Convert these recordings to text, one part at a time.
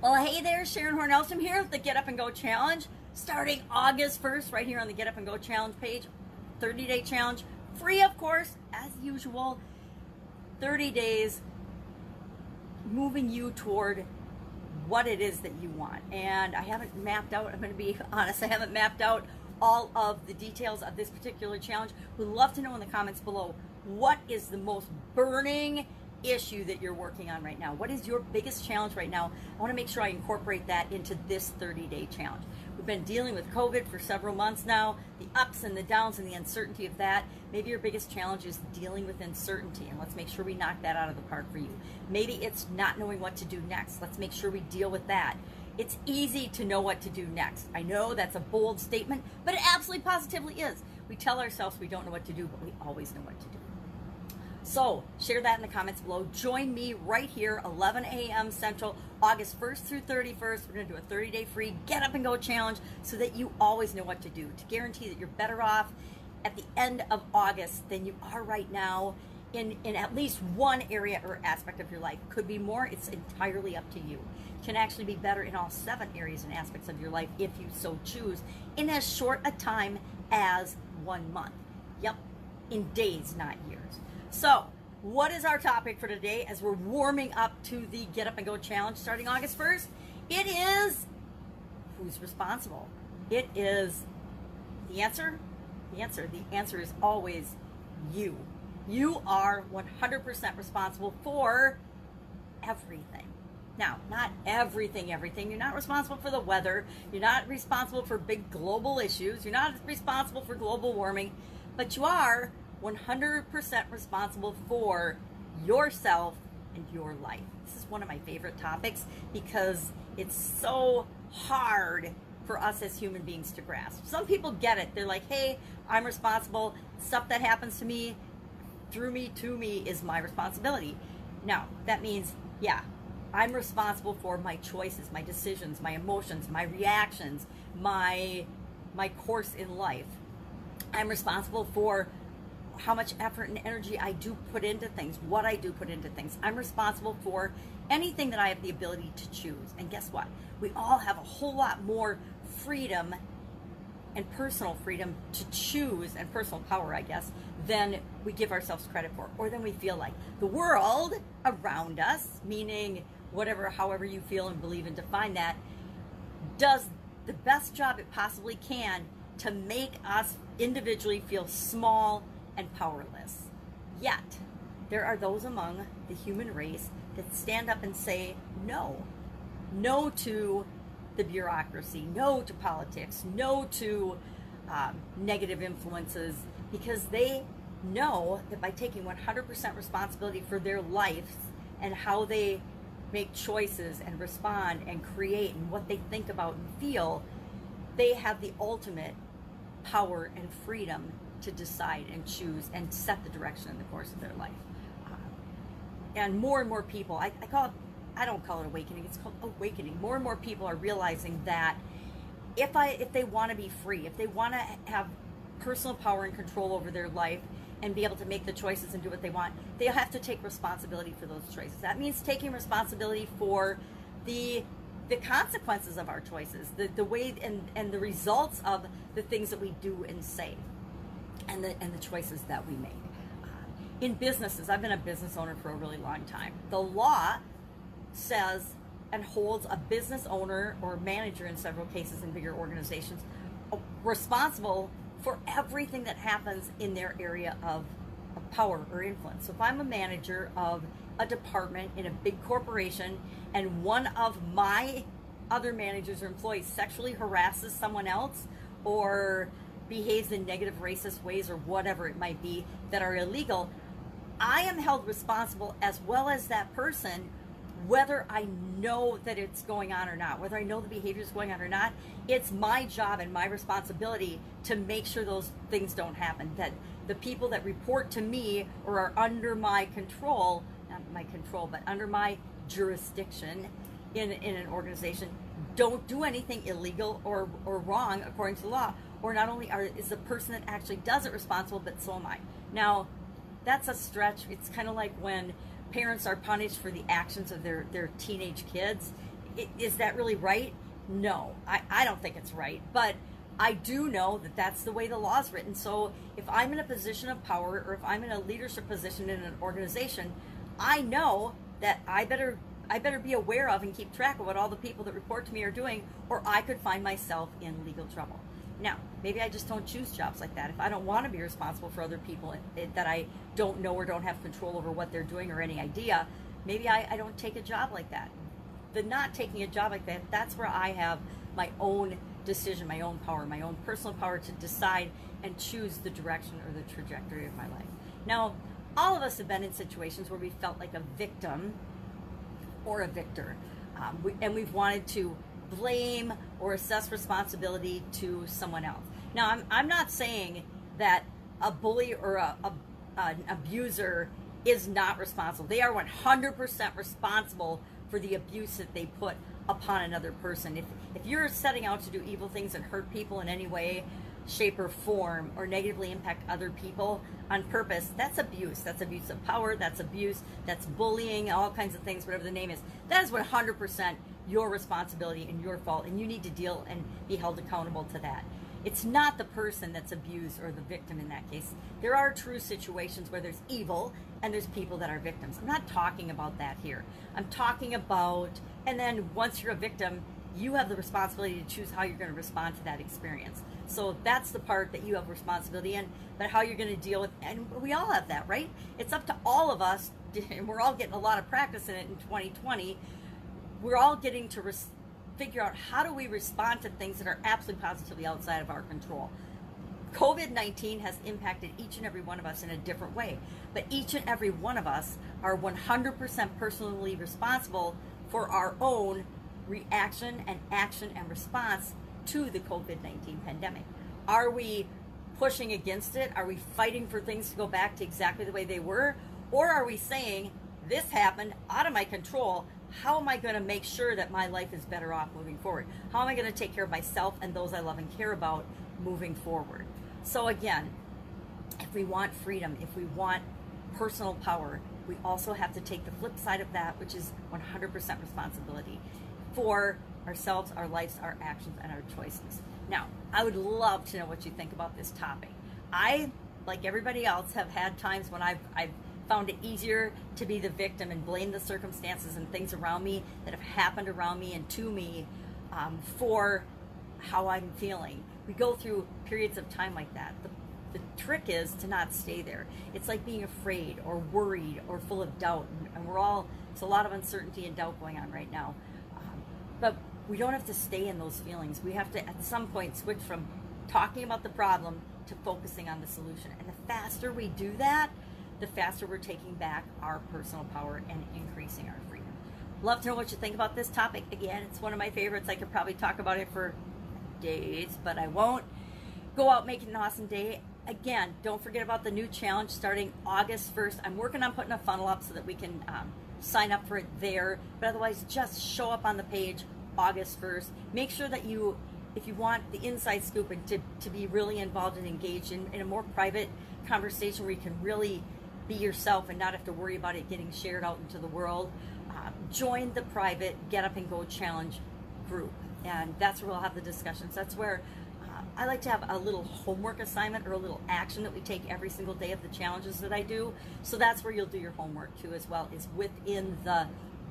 Well, hey there, Sharon Horne-Ellstrom here with the Get Up and Go Challenge. Starting August 1st, right here on the Get Up and Go Challenge page. 30-day challenge, free of course, as usual. 30 days moving you toward what it is that you want. And I haven't mapped out, I'm going to be honest, I haven't mapped out all of the details of this particular challenge. We'd love to know in the comments below, what is the most burning issue that you're working on right now? What is your biggest challenge right now? I want to make sure I incorporate that into this 30-day challenge. We've been dealing with COVID for several months now, the ups and the downs and the uncertainty of that. Maybe your biggest challenge is dealing with uncertainty, and let's make sure we knock that out of the park for you. Maybe it's not knowing what to do next. Let's make sure we deal with that. It's easy to know what to do next. I know that's a bold statement, but it absolutely positively is. We tell ourselves we don't know what to do, but we always know what to do. So share that in the comments below. Join me right here, 11 a.m. Central, August 1st through 31st. We're going to do a 30-day free Get Up and Go challenge so that you always know what to do, to guarantee that you're better off at the end of August than you are right now in at least one area or aspect of your life. Could be more. It's entirely up to you. Can actually be better in all 7 areas and aspects of your life if you so choose in as short a time as 1 month. Yep, in days, not years. So, what is our topic for today as we're warming up to the Get Up and Go challenge starting August 1st? It is who's responsible. It is the answer. The answer is always you. You are 100% responsible for everything. Now, not everything. You're not responsible for the weather. You're not responsible for big global issues. You're not responsible for global warming, but you are 100% responsible for yourself and your life. This is one of my favorite topics because it's so hard for us as human beings to grasp. Some people get it. They're like, hey, I'm responsible. Stuff that happens to me, through me, to me is my responsibility. Now, that means, yeah, I'm responsible for my choices, my decisions, my emotions, my reactions, my course in life. I'm responsible for how much effort and energy I do put into things, what I do put into things. I'm responsible for anything that I have the ability to choose. And guess what? We all have a whole lot more freedom and personal freedom to choose, and personal power, I guess, than we give ourselves credit for, or than we feel like. The world around us, meaning whatever, however you feel and believe and define that, does the best job it possibly can to make us individually feel small and powerless. Yet, there are those among the human race that stand up and say no. No to the bureaucracy, no to politics, no to negative influences, because they know that by taking 100% responsibility for their lives and how they make choices and respond and create and what they think about and feel, they have the ultimate power and freedom to decide and choose and set the direction in the course of their life. And more people, I don't call it awakening, it's called awakening. More and more people are realizing that if they want to be free, if they want to have personal power and control over their life and be able to make the choices and do what they want, they have to take responsibility for those choices. That means taking responsibility for the consequences of our choices, the way and the results of the things that we do and say. And the choices that we make. In businesses, I've been a business owner for a really long time. The law says and holds a business owner or manager in several cases in bigger organizations responsible for everything that happens in their area of power or influence. So if I'm a manager of a department in a big corporation and one of my other managers or employees sexually harasses someone else or behaves in negative racist ways or whatever it might be that are illegal, I am held responsible as well as that person, whether I know that it's going on or not, whether I know the behavior is going on or not. It's my job and my responsibility to make sure those things don't happen, that the people that report to me or are under my control, not my control, but under my jurisdiction in an organization, don't do anything illegal or wrong according to the law. Or not only is the person that actually does it responsible, but so am I. Now, that's a stretch. It's kind of like when parents are punished for the actions of their teenage kids Is that really right? No, I don't think it's right. But I do know that that's the way the law is written. So if I'm in a position of power, or if I'm in a leadership position in an organization, I know that I better be aware of and keep track of what all the people that report to me are doing, or I could find myself in legal trouble. Now, maybe I just don't choose jobs like that. If I don't want to be responsible for other people that I don't know or don't have control over what they're doing or any idea, maybe I don't take a job like that. The not taking a job like that, that's where I have my own decision, my own power, my own personal power to decide and choose the direction or the trajectory of my life. Now, all of us have been in situations where we felt like a victim or a victor, and we've wanted to blame or assess responsibility to someone else. Now, I'm not saying that a bully or an abuser is not responsible. They are 100% responsible for the abuse that they put upon another person. If you're setting out to do evil things and hurt people in any way, shape, or form, or negatively impact other people on purpose, that's abuse. That's abuse of power. That's abuse. That's bullying, all kinds of things, whatever the name is. That is 100% your responsibility and your fault, and you need to deal and be held accountable to that. It's not the person that's abused or the victim in that case. There are true situations where there's evil and there's people that are victims. I'm not talking about that here. I'm talking about, and then once you're a victim, you have the responsibility to choose how you're going to respond to that experience. So that's the part that you have responsibility in, but how you're going to deal with, and we all have that, right? It's up to all of us, and we're all getting a lot of practice in it in 2020. We're all getting to figure out how do we respond to things that are absolutely positively outside of our control. COVID-19 has impacted each and every one of us in a different way, but each and every one of us are 100% personally responsible for our own reaction and action and response to the COVID-19 pandemic. Are we pushing against it? Are we fighting for things to go back to exactly the way they were? Or are we saying, this happened out of my control, how am I going to make sure that my life is better off moving forward? How am I going to take care of myself and those I love and care about moving forward? So again, if we want freedom, if we want personal power, we also have to take the flip side of that, which is 100% responsibility for ourselves, our lives, our actions, and our choices. Now, I would love to know what you think about this topic. I, like everybody else, have had times when I've found it easier to be the victim and blame the circumstances and things around me that have happened around me and to me for how I'm feeling. We go through periods of time like that. The trick is to not stay there. It's like being afraid or worried or full of doubt, and it's a lot of uncertainty and doubt going on right now. But we don't have to stay in those feelings. We have to, at some point, switch from talking about the problem to focusing on the solution. And the faster we do that, the faster we're taking back our personal power and increasing our freedom. Love to know what you think about this topic. Again, it's one of my favorites. I could probably talk about it for days, but I won't. Go out, make it an awesome day. Again, don't forget about the new challenge starting August 1st. I'm working on putting a funnel up so that we can sign up for it there. But otherwise, just show up on the page August 1st. Make sure that if you want the inside scoop and to be really involved and engaged in a more private conversation where you can really be yourself and not have to worry about it getting shared out into the world, join the private Get Up and Go Challenge group. And that's where we'll have the discussions. That's where I like to have a little homework assignment or a little action that we take every single day of the challenges that I do. So that's where you'll do your homework too as well, is within the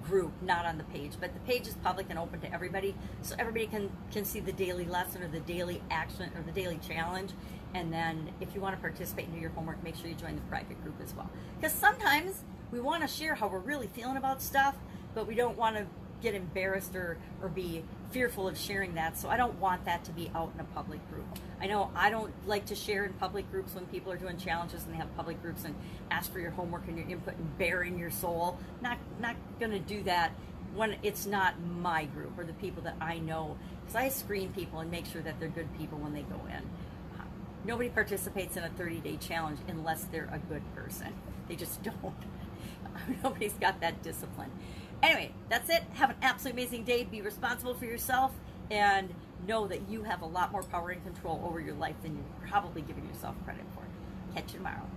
group, not on the page. But the page is public and open to everybody, so everybody can see the daily lesson or the daily action or the daily challenge. And then if you want to participate and do your homework, make sure you join the private group as well. Because sometimes we want to share how we're really feeling about stuff, but we don't want to get embarrassed or be fearful of sharing that. So I don't want that to be out in a public group. I know I don't like to share in public groups when people are doing challenges and they have public groups and ask for your homework and your input and bearing your soul. Not going to do that when it's not my group or the people that I know, because I screen people and make sure that they're good people when they go in. Nobody participates in a 30-day challenge unless they're a good person. They just don't. Nobody's got that discipline. Anyway, that's it. Have an absolutely amazing day. Be responsible for yourself and know that you have a lot more power and control over your life than you're probably giving yourself credit for. Catch you tomorrow.